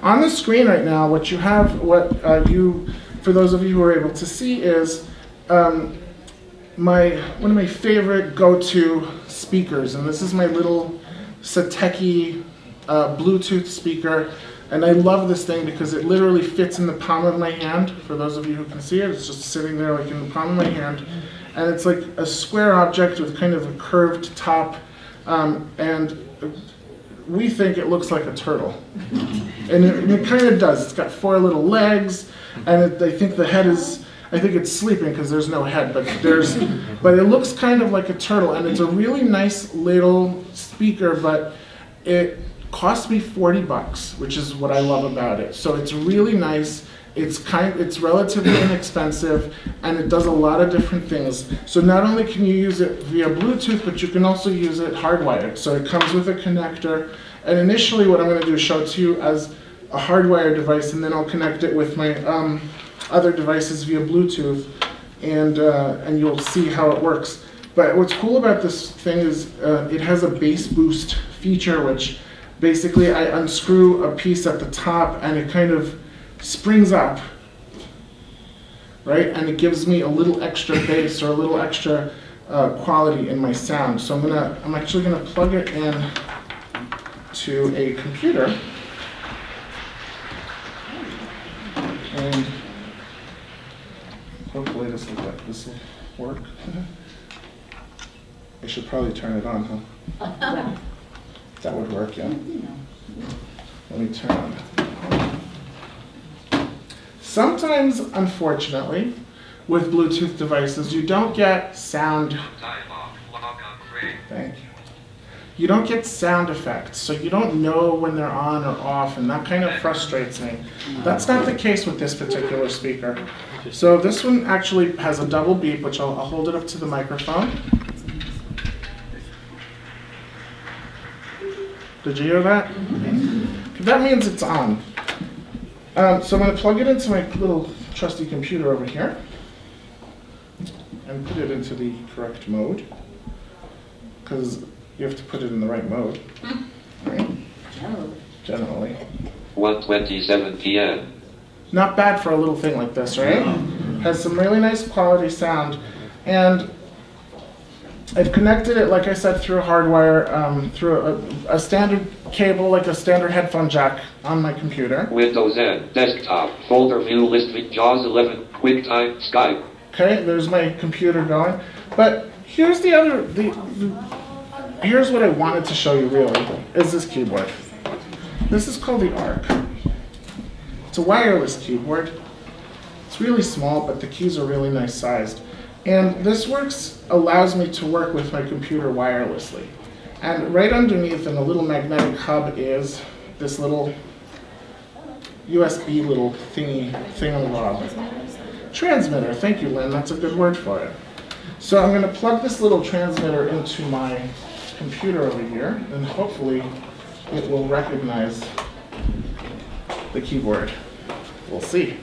On the screen right now, what you have, for those of you who are able to see, is one of my favorite go-to speakers, and this is my little Satechi Bluetooth speaker. And I love this thing because it literally fits in the palm of my hand. For those of you who can see it, it's just sitting there like in the palm of my hand. And it's like a square object with kind of a curved top. And we think it looks like a turtle. And it kind of does. It's got 4 little legs. And I think the head is, I think it's sleeping because there's no head. But it looks kind of like a turtle. And it's a really nice little speaker, but it cost me $40, which is what I love about it. So it's really nice. It's relatively inexpensive, and it does a lot of different things. So not only can you use it via Bluetooth, but you can also use it hardwired. So it comes with a connector. And initially, what I'm going to do is show it to you as a hardwired device, and then I'll connect it with my other devices via Bluetooth, and you'll see how it works. But what's cool about this thing is it has a bass boost feature, which basically I unscrew a piece at the top and it kind of springs up, right? And it gives me a little extra bass or a little extra quality in my sound. So I'm actually gonna plug it in to a computer. And hopefully this will work. I should probably turn it on, huh? That would work, yeah. Let me turn on. Sometimes, unfortunately, with Bluetooth devices, you don't get sound. Thank you. You don't get sound effects, so you don't know when they're on or off, and that kind of frustrates me. That's not the case with this particular speaker. So this one actually has a double beep, which I'll hold it up to the microphone. Did you hear that? That means it's on. So I'm going to plug it into my little trusty computer over here and put it into the correct mode, because you have to put it in the right mode, right? Generally. 1:27 p.m. Not bad for a little thing like this, right? Has some really nice quality sound, and I've connected it, like I said, through a hardwire, through a standard cable, like a standard headphone jack on my computer. Windows N, desktop, folder view list, JAWS 11, QuickTime, Skype. Okay, there's my computer going. But here's the other, here's what I wanted to show you really, is this keyboard. This is called the ARC. It's a wireless keyboard. It's really small, but the keys are really nice sized. And this allows me to work with my computer wirelessly. And right underneath in a little magnetic hub is this little USB little thingamabob. Transmitter, thank you, Lynn, that's a good word for it. So I'm gonna plug this little transmitter into my computer over here, and hopefully it will recognize the keyboard. We'll see.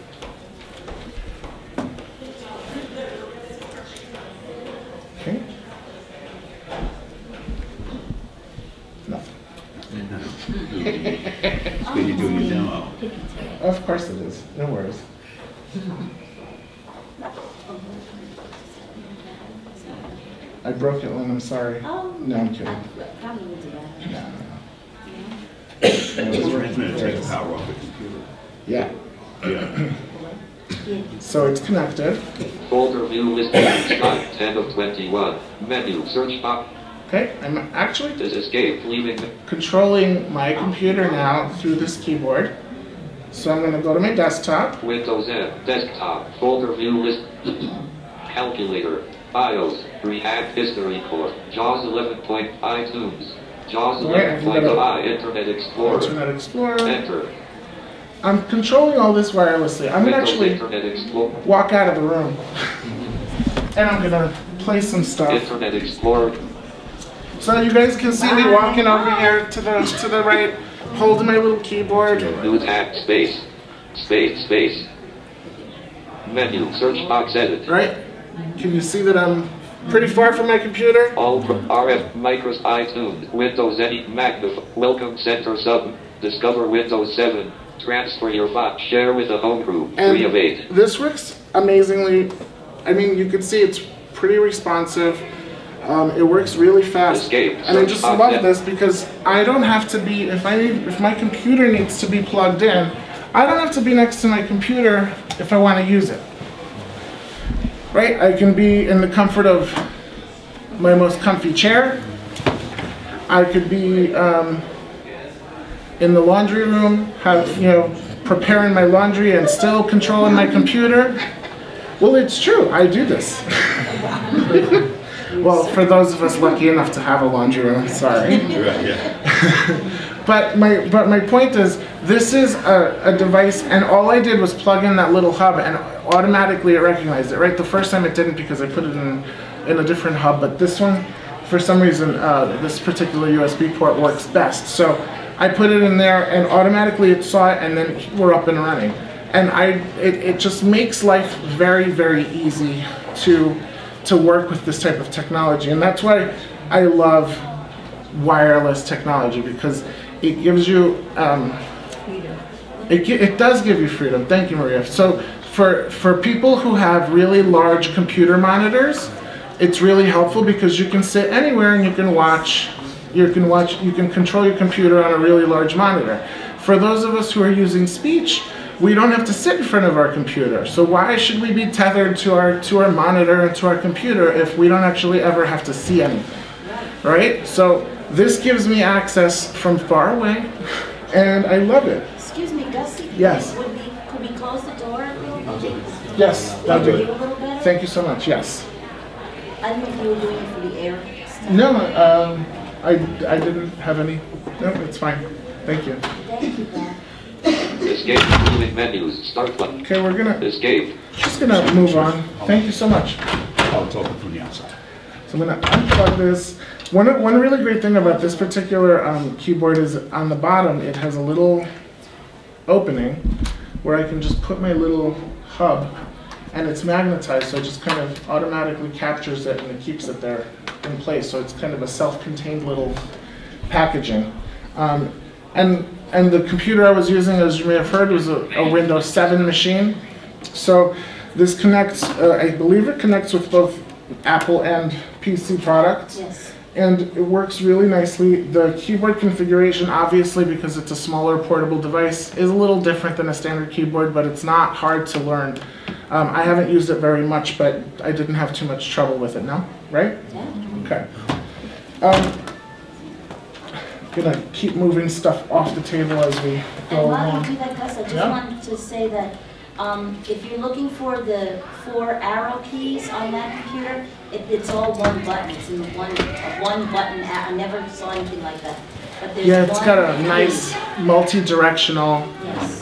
Okay. Nothing. It's good you're doing your demo. Of course it is. No worries. I broke it, Lynn. I'm sorry. Oh. No, I'm kidding. Probably would do that. No. It's transmitter takes the power off the computer. Yeah. Yeah. So it's connected. Folder view list, Skype, 10 of 21. Menu, search box. Okay, I'm actually Is escape, leaving. controlling my computer now through this keyboard. So I'm going to go to my desktop. Windows N, desktop, folder view list. Calculator, BIOS, Rehab History Core, JAWS 11. iTunes, JAWS 11.i, Internet Explorer. Internet Explorer. Enter. I'm controlling all this wirelessly. I'm going to actually Internet Explorer. walk out of the room. And I'm going to play some stuff. Internet Explorer. So you guys can see me walking over here to the right, holding my little keyboard. New tab, space. Space, space. Menu, search box, edit. Right? Can you see that I'm pretty far from my computer? All RF, Micros, iTunes, Windows, any Magnify, Welcome Center, Sub, Discover Windows 7, Transfer your bot. Share with a home group. And 3 of 8. this works amazingly. I mean, you can see it's pretty responsive. It works really fast. Escape. And I just love this because I don't have to be, if my computer needs to be plugged in, I don't have to be next to my computer if I want to use it. Right? I can be in the comfort of my most comfy chair. I could be in the laundry room, preparing my laundry and still controlling my computer. Well, it's true, I do this. Well, for those of us lucky enough to have a laundry room, sorry. Right, yeah. But my point is, this is a device, and all I did was plug in that little hub, and automatically it recognized it, right? The first time it didn't because I put it in a different hub, but this one, for some reason, this particular USB port works best. So I put it in there, and automatically it saw it, and then we're up and running. And it just makes life very, very easy to work with this type of technology, and that's why I love wireless technology, because it gives you it does give you freedom. Thank you, Maria. So for people who have really large computer monitors, it's really helpful because you can sit anywhere and you can control your computer on a really large monitor. For those of us who are using speech, we don't have to sit in front of our computer. So why should we be tethered to our monitor and to our computer if we don't actually ever have to see anything, right? So this gives me access from far away, and I love it. Excuse me, Gus. Yes. Could we close the door a little bit? Yes, that'll do A it. little better? Thank you so much. Yes. I don't know if you were doing it for the air stuff. No, I didn't have any. No, it's fine. Thank you. Thank you, Bob. Escape. Moving menus. Start button. Okay, we're gonna Escape. just gonna move on. Thank you so much. I'll talk from the outside. So I'm going to unplug this. One really great thing about this particular keyboard is on the bottom it has a little opening where I can just put my little hub, and it's magnetized, so it just kind of automatically captures it and it keeps it there in place. So it's kind of a self-contained little packaging. And the computer I was using, as you may have heard, was a Windows 7 machine. So this connects, I believe it connects with both Apple and PC products. Yes. And it works really nicely. The keyboard configuration, obviously, because it's a smaller portable device, is a little different than a standard keyboard, but it's not hard to learn. I haven't used it very much, but I didn't have too much trouble with it, no? Right? Yeah. Okay. Gonna keep moving stuff off the table as we go And while along. you do that, Gus, I just Yeah. wanted to say that if you're looking for the 4 arrow keys on that computer, it's all one button. It's in one button. I never saw anything like that. But there's Yeah, it's one got a key. nice multi-directional Yes.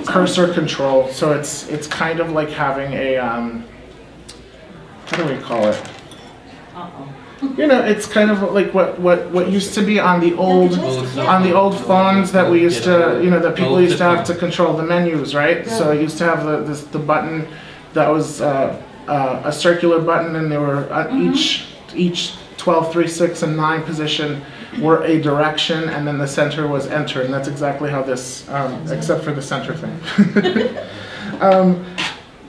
cursor control. So it's kind of like having a how do we call it? Uh-oh. You know, it's kind of like what used to be on the old phones that we used to, you know, that people used to have to control the menus, right? So it used to have the button that was a circular button, and they were each 12, 3, 6, and 9 position were a direction, and then the center was enter, and that's exactly how this, except for the center thing.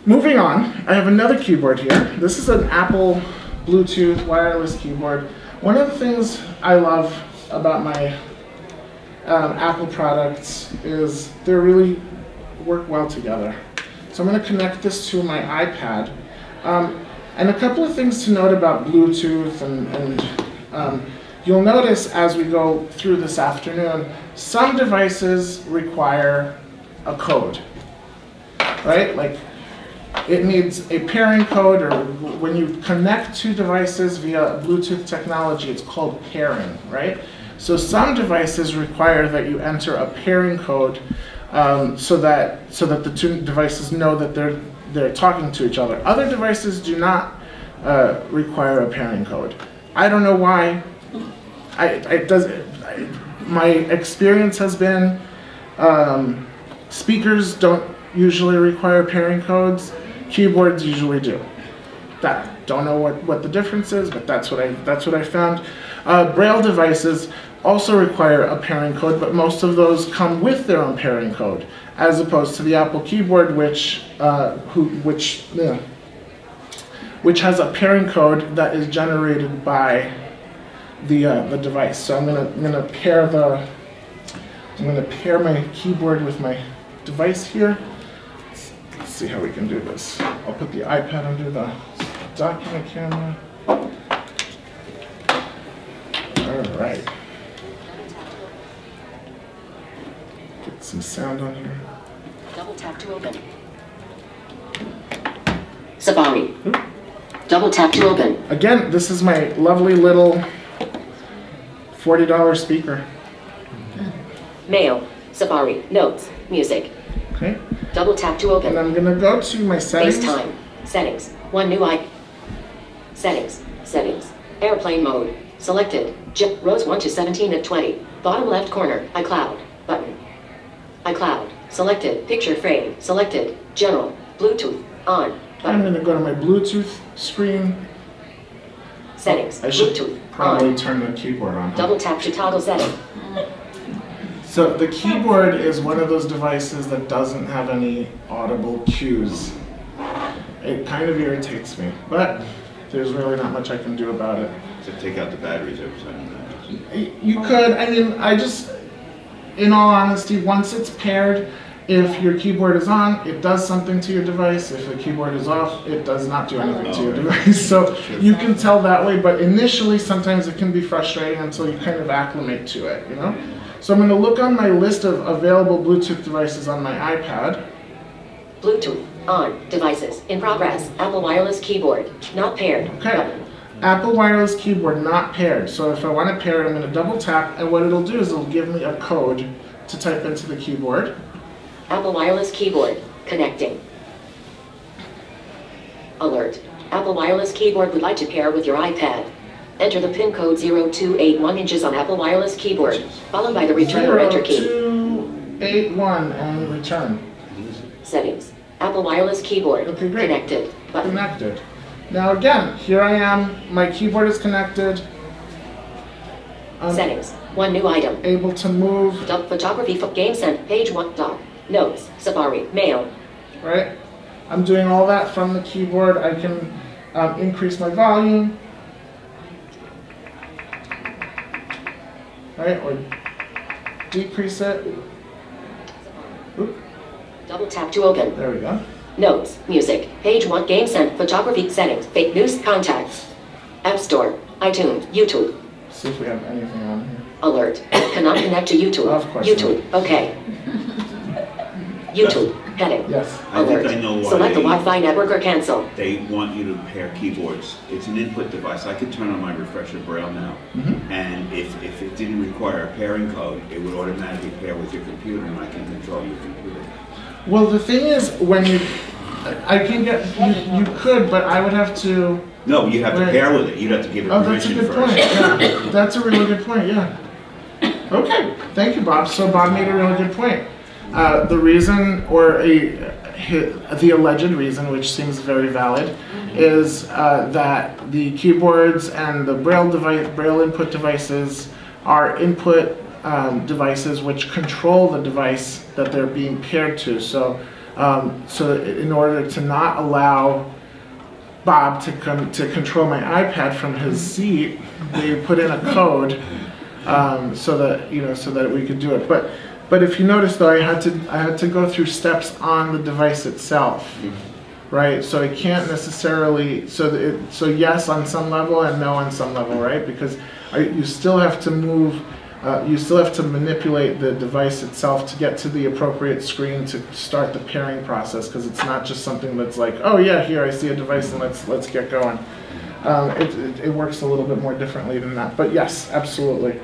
Moving on, I have another keyboard here. This is an Apple Bluetooth wireless keyboard. One of the things I love about my Apple products is they really work well together. So I'm going to connect this to my iPad. And a couple of things to note about Bluetooth, and you'll notice as we go through this afternoon, some devices require a code, right? Like it needs a pairing code, or when you connect two devices via Bluetooth technology, it's called pairing, right? So some devices require that you enter a pairing code so that the two devices know that they're talking to each other. Other devices do not require a pairing code. I don't know why. My experience has been speakers don't usually require pairing codes. Keyboards usually do. Don't know what the difference is, but that's what I found. Braille devices also require a pairing code, but most of those come with their own pairing code, as opposed to the Apple keyboard, which has a pairing code that is generated by the device. So I'm gonna pair my keyboard with my device here. Let's see how we can do this. I'll put the iPad under the document camera. All right. Get some sound on here. Double tap to open. Safari. Double tap to open. Again, this is my lovely little $40 speaker. Mail. Safari. Notes. Music. Okay. Double tap to open. And I'm gonna go to my settings. FaceTime. Settings. One new icon. Settings. Settings. Airplane mode. Selected. Rows 1 to 17 of 20. Bottom left corner. iCloud. Button. iCloud. Selected. Picture frame. Selected. General. Bluetooth. On. I'm going to go to my Bluetooth screen. Settings. I should Bluetooth. probably On. turn the keyboard on. Double tap to toggle setting. So the keyboard is one of those devices that doesn't have any audible cues. It kind of irritates me, but there's really not much I can do about it. To take out the batteries every time. You could, I mean, in all honesty, once it's paired, if your keyboard is on, it does something to your device. If the keyboard is off, it does not do anything to your device. So you can tell that way, but initially sometimes it can be frustrating until you kind of acclimate to it, you know? So I'm going to look on my list of available Bluetooth devices on my iPad. Bluetooth. On. Devices. In progress. Apple wireless keyboard. Not paired. Okay. Button. Apple wireless keyboard not paired. So if I want to pair it, I'm going to double tap, and what it'll do is it'll give me a code to type into the keyboard. Apple wireless keyboard. Connecting. Alert. Apple wireless keyboard would like to pair with your iPad. Enter the pin code 0281 inches on Apple wireless keyboard, followed by the return or enter key. 0281 and return. Settings. Apple wireless keyboard. Okay, great. Connected. Button. Connected. Now again, here I am. My keyboard is connected. I'm Settings. One new item. able to move, Photography. Game sent. Page 1. Doc. Notes. Safari. Mail. right? I'm doing all that from the keyboard. I can increase my volume, right, or decrease it. Oop, Double tap to open. there we go. Notes. Music. Page 1. Game sent. Photography. Settings. Fake news. Contacts. App Store. iTunes. YouTube. See if we have anything on here. Alert. Cannot connect to YouTube. Of course YouTube. Okay. YouTube. Heading. Yes. I think Alert. I know why Select the Wi-Fi network or cancel. they want you to pair keyboards. It's an input device. I could turn on my refresher braille now, and if it didn't require a pairing code, it would automatically pair with your computer, and I can control your computer. Well, the thing is, when you, I can get, you could, but I would have to. No, you'd have to Right. pair with it. You'd have to give it Oh, that's a permission good first. point. Yeah, that's a really good point. Yeah. Okay, thank you, Bob. So Bob made a really good point. The reason, or the alleged reason, which seems very valid, is that the keyboards and the braille input devices are input devices which control the device that they're being paired to. So, in order to not allow Bob to control my iPad from his seat, they put in a code so that we could do it. But if you notice, though, I had to go through steps on the device itself, right? So I can't necessarily so yes on some level and no on some level, right? Because you still have to move, you still have to manipulate the device itself to get to the appropriate screen to start the pairing process. Because it's not just something that's like, oh yeah, here I see a device and let's get going. It works a little bit more differently than that. But yes, absolutely.